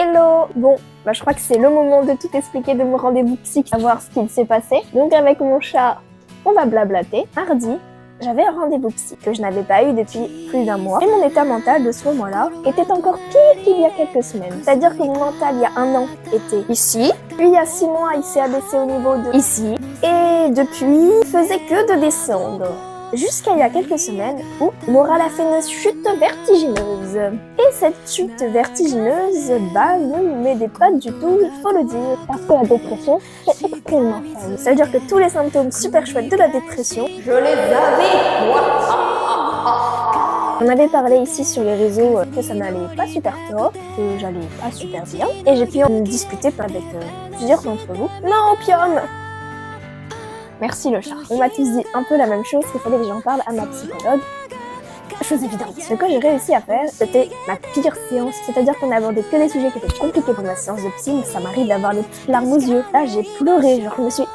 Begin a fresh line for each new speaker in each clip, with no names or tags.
Hello. Bon, je crois que c'est le moment de tout expliquer de mon rendez-vous psy, savoir ce qu'il s'est passé. Donc avec mon chat, on va blablater. Mardi, j'avais un rendez-vous psy que je n'avais pas eu depuis plus d'un mois. Et mon état mental de ce moment-là était encore pire qu'il y a quelques semaines. C'est-à-dire que mon mental, il y a un an, était ici. Puis il y a 6 mois, il s'est abaissé au niveau de ici. Et depuis, il faisait que de descendre. Jusqu'à il y a quelques semaines où Moral a fait une chute vertigineuse. Et cette chute vertigineuse, ne m'aidait pas du tout, il faut le dire. Parce que la dépression, c'est extrêmement fun. C'est-à-dire que tous les symptômes super chouettes de la dépression, je les avais, moi. On avait parlé ici sur les réseaux que ça n'allait pas super fort, que j'allais pas super bien. Et j'ai pu en discuter avec plusieurs d'entre vous. Non, opium! Merci le chat. On m'a tous dit un peu la même chose, qu'il fallait que j'en parle à ma psychologue. Chose évidente. Ce que j'ai réussi à faire, c'était ma pire séance. C'est-à-dire qu'on abordait que des sujets qui étaient compliqués pour ma séance de psy, mais ça m'arrive d'avoir des petites larmes aux yeux. Là, j'ai pleuré, genre je me suis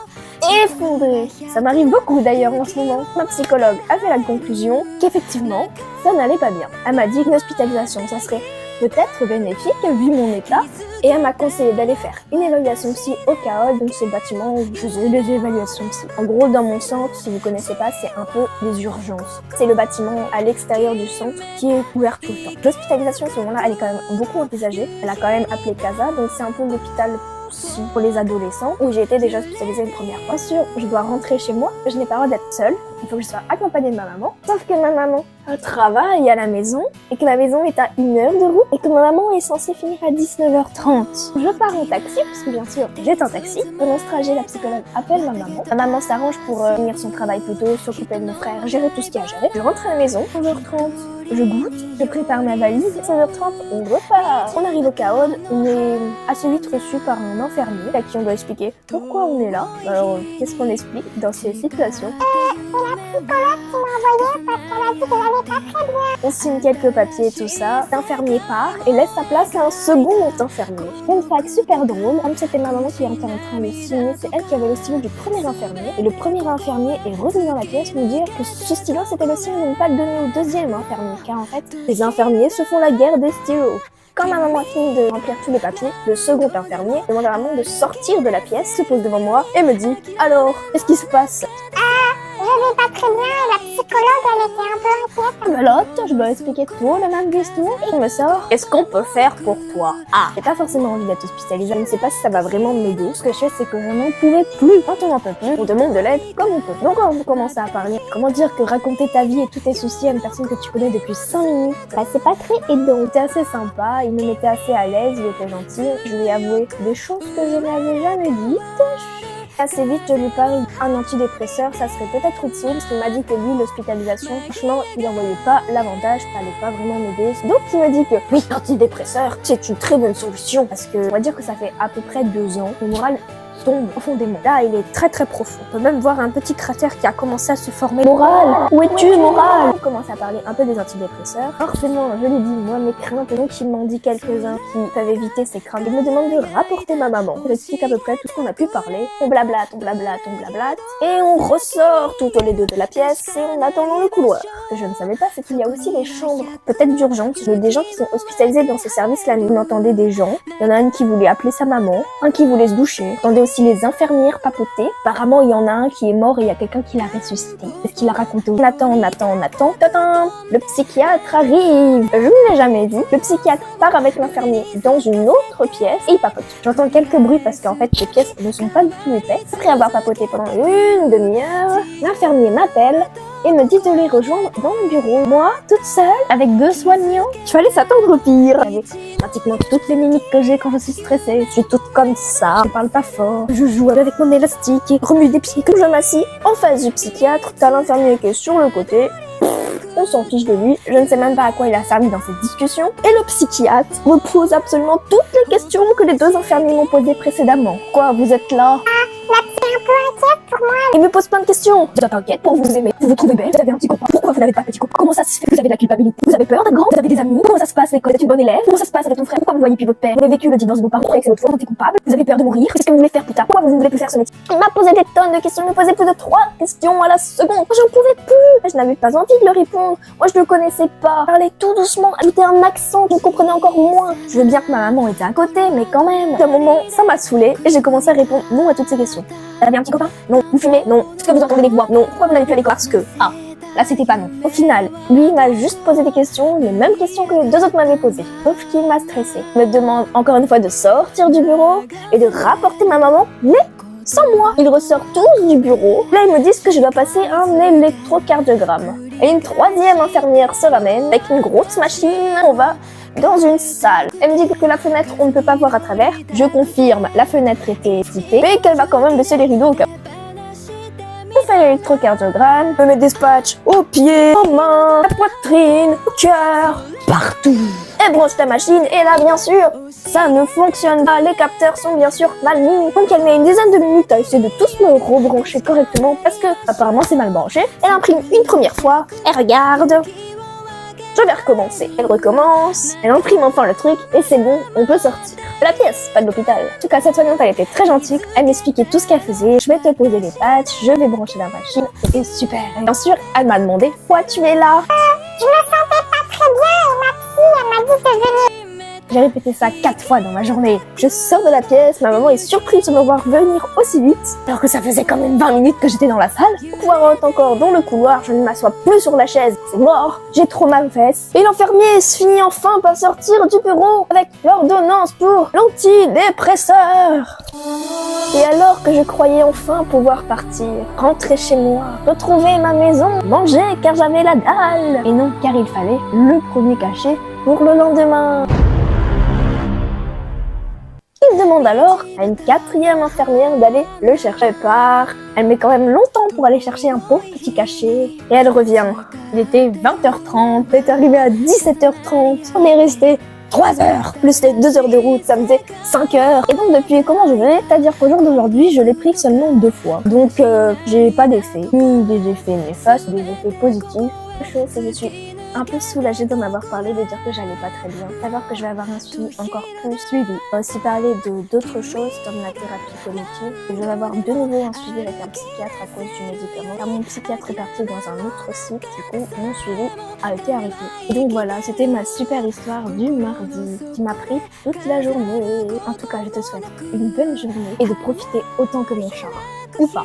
effondrée. Ça m'arrive beaucoup d'ailleurs en ce moment. Ma psychologue a fait la conclusion qu'effectivement, ça n'allait pas bien. Elle m'a dit qu'une hospitalisation, ça serait peut-être bénéfique vu mon état, et elle m'a conseillé d'aller faire une évaluation psy au CAOL, donc c'est le bâtiment où je faisais les évaluations psy. En gros, dans mon centre, si vous connaissez pas, c'est un peu les urgences. C'est le bâtiment à l'extérieur du centre qui est ouvert tout le temps. L'hospitalisation à ce moment-là, elle est quand même beaucoup envisagée. Elle a quand même appelé CASA, donc c'est un peu l'hôpital psy pour les adolescents, où j'ai été déjà hospitalisée une première fois. Bien sûr, je dois rentrer chez moi, je n'ai pas le droit d'être seule. Il faut que je sois accompagnée de ma maman. Sauf que ma maman travaille à la maison et que la maison est à 1 heure de route et que ma maman est censée finir à 19h30. Je pars en taxi, parce que bien sûr, j'étais en taxi. Pendant ce trajet, la psychologue appelle ma maman. Ma maman s'arrange pour finir son travail plus tôt, s'occuper de mon frère, gérer tout ce qu'il y a à gérer. Je rentre à la maison, 11h30. Je goûte, je prépare ma valise, 16h30, on repart. On arrive au CAOD, on est assez vite reçu par un infirmier à qui on doit expliquer pourquoi on est là. Alors, qu'est-ce qu'on explique dans ces situations?
C'est la psychologue qui m'a envoyé parce qu'elle a dit que j'allais pas très bien.
On signe quelques papiers, tout ça. L'infirmier part et laisse sa place à un second infirmier. Une fac super drôle, comme c'était ma maman qui était en train de signer, c'est elle qui avait le stylo du premier infirmier. Et le premier infirmier est revenu dans la pièce nous dire que ce stylo c'était le signe de ne pas le donner au deuxième infirmier. Car en fait, les infirmiers se font la guerre des stylos. Quand ma maman a fini de remplir tous les papiers, le second infirmier demande à ma maman de sortir de la pièce, se pose devant moi et me dit « Alors, qu'est-ce qui se passe ?»
Je vais pas très bien et la psychologue elle était un peu inquiète.
Belote, je dois expliquer tout le même discours et il me sort « Qu'est-ce qu'on peut faire pour toi ?» Ah, j'ai pas forcément envie d'être hospitalisée, je ne sais pas si ça va vraiment m'aider. Ce que je sais, c'est que je n'en pouvais plus. Quand on n'en peut plus, on demande de l'aide comme on peut. Donc quand vous commencez à parler, comment dire que raconter ta vie et tous tes soucis à une personne que tu connais depuis 5 minutes, c'est pas très aidant. Il était assez sympa, il me mettait assez à l'aise, il était gentil. Je lui ai avoué des choses que je n'avais jamais dites. Assez vite, je lui parle d'un antidépresseur, ça serait peut-être utile, parce qu'il m'a dit que lui, l'hospitalisation, franchement, il n'en voyait pas l'avantage, ça allait pas vraiment m'aider. Donc il m'a dit que oui, l'antidépresseur, c'est une très bonne solution, parce que on va dire que ça fait à peu près 2 ans, mon moral tombe profondément. Là, il est très très profond. On peut même voir un petit cratère qui a commencé à se former. Moral, où es-tu, Moral? On commence à parler un peu des antidépresseurs. Forcément, je lui dis, moi, mes craintes, donc il m'en dit quelques-uns qui peuvent éviter ces craintes. Il me demande de rapporter ma maman. Je lui explique à peu près tout ce qu'on a pu parler. On blablate, on blablate, on blablate. Et on ressort toutes les deux de la pièce et on attend dans le couloir. Ce que je ne savais pas, c'est qu'il y a aussi les chambres, peut-être d'urgence, mais des gens qui sont hospitalisés dans ces services-là. On entendait des gens. Il y en a une qui voulait appeler sa maman, un qui voulait se doucher. On entendait aussi les infirmières papoter. Apparemment, il y en a un qui est mort et il y a quelqu'un qui l'a ressuscité. C'est ce qu'il a raconté. On attend. Tadam! Le psychiatre arrive. Je ne l'ai jamais vu. Le psychiatre part avec l'infirmier dans une autre pièce et il papote. J'entends quelques bruits parce qu'en fait, les pièces ne sont pas du tout épaisses. Après avoir papoté pendant une demi-heure, l'infirmier m'appelle et me dit de les rejoindre dans le bureau. Moi, toute seule, avec 2 soignants, il fallait s'attendre au pire. Avec pratiquement toutes les mimiques que j'ai quand je suis stressée. Je suis toute comme ça, je parle pas fort, je joue avec mon élastique et remue des pieds. Quand je m'assis en face du psychiatre, t'as l'infirmier qui est sur le côté. On s'en fiche de lui, je ne sais même pas à quoi il a servi dans cette discussion. Et le psychiatre me pose absolument toutes les questions que les 2 infirmiers m'ont posées précédemment. Quoi, vous êtes là?
La psy est un peu inquiète pour moi.
Il me pose plein de questions. Vous êtes inquiète pour vous aimer. Vous vous trouvez belle. Vous avez un petit copain. Pourquoi vous n'avez pas de petit copain? Comment ça se fait? Vous avez de la culpabilité. Vous avez peur d'être grand. Vous avez des amis. Comment ça se passe? Vous êtes une bonne élève. Comment ça se passe avec ton frère? Pourquoi vous voyez plus votre père? Vous avez vécu le divorce de vos parents. Vous croyez que c'est votre faute. Vous êtes coupable. Vous avez peur de mourir. Qu'est-ce que vous voulez faire plus tard? Pourquoi vous ne voulez plus faire ce métier? Il m'a posé des tonnes de questions. Il me posait plus de 3 questions à la seconde. J'en pouvais plus. Je n'avais pas envie de le répondre. Moi, je ne le connaissais pas. Il parlait tout doucement. Ajoutait un accent que je comprenais encore moins. Je veux bien que ma maman était à côté, mais quand même. À un moment, ça m'a saoulée et j'ai commencé à répondre non à toutes ces questions. Vous avez un petit copain? Non. Vous fumez? Non. Est-ce que vous entendez des voix? Non. Pourquoi vous n'allez plus à l'école? Parce que, là c'était pas non. Au final, lui m'a juste posé des questions, les mêmes questions que les 2 autres m'avaient posées. Sauf qu'il m'a stressée. Il me demande encore une fois de sortir du bureau et de rapporter ma maman, mais sans moi. Ils ressortent tous du bureau. Là, ils me disent que je dois passer un électrocardiogramme. Et une 3e infirmière se ramène avec une grosse machine. On va dans une salle. Elle me dit que la fenêtre, on ne peut pas voir à travers. Je confirme, la fenêtre était citée, mais qu'elle va quand même baisser les rideaux au cas. On fait l'électrocardiogramme, on met des patchs aux pieds, aux mains, à la poitrine, au cœur, partout. Elle branche la machine et là, bien sûr, ça ne fonctionne pas. Les capteurs sont bien sûr mal mis. Donc elle met une dizaine de minutes à essayer de tous me rebrancher correctement parce que apparemment c'est mal branché. Elle imprime une première fois, elle regarde. Je vais recommencer. Elle recommence, elle imprime enfin le truc et c'est bon, on peut sortir. De la pièce, pas de l'hôpital. En tout cas, cette soignante, elle était très gentille. Elle m'expliquait tout ce qu'elle faisait. Je vais te poser les patchs, je vais brancher la machine. C'était super. Et bien sûr, elle m'a demandé pourquoi tu es là.
Je me sentais pas très bien et ma psy, elle m'a dit de venir.
J'ai répété ça 4 fois dans ma journée. Je sors de la pièce, ma maman est surprise de me voir venir aussi vite, alors que ça faisait quand même 20 minutes que j'étais dans la salle. Poireaute encore dans le couloir, je ne m'assois plus sur la chaise, c'est mort, j'ai trop mal aux fesses. Et l'infirmier se finit enfin par sortir du bureau avec l'ordonnance pour l'antidépresseur. Et alors que je croyais enfin pouvoir partir, rentrer chez moi, retrouver ma maison, manger car j'avais la dalle. Et non, car il fallait le premier cachet pour le lendemain. Il demande alors à une 4e infirmière d'aller le chercher. Elle part, elle met quand même longtemps pour aller chercher un pauvre petit cachet et elle revient. Il était 20h30, elle est arrivée à 17h30, on est resté 3 heures, plus les 2 heures de route, ça me faisait 5 heures. Et donc depuis comment je vais, c'est-à-dire qu'au jour d'aujourd'hui, je l'ai pris seulement 2 fois. Donc j'ai pas d'effets, ni des effets néfastes, des effets positifs. La chose, c'est que je suis un peu soulagée d'en avoir parlé, de dire que j'allais pas très bien. Savoir que je vais avoir un suivi encore plus suivi. On va aussi parler d'autres choses comme la thérapie cognitive. Et je vais avoir de nouveau un suivi avec un psychiatre à cause du médicament. Car mon psychiatre est parti dans un autre site, du coup mon suivi a été arrêté. Et donc voilà, c'était ma super histoire du mardi qui m'a pris toute la journée. En tout cas, je te souhaite une bonne journée et de profiter autant que mon chat. Ou pas.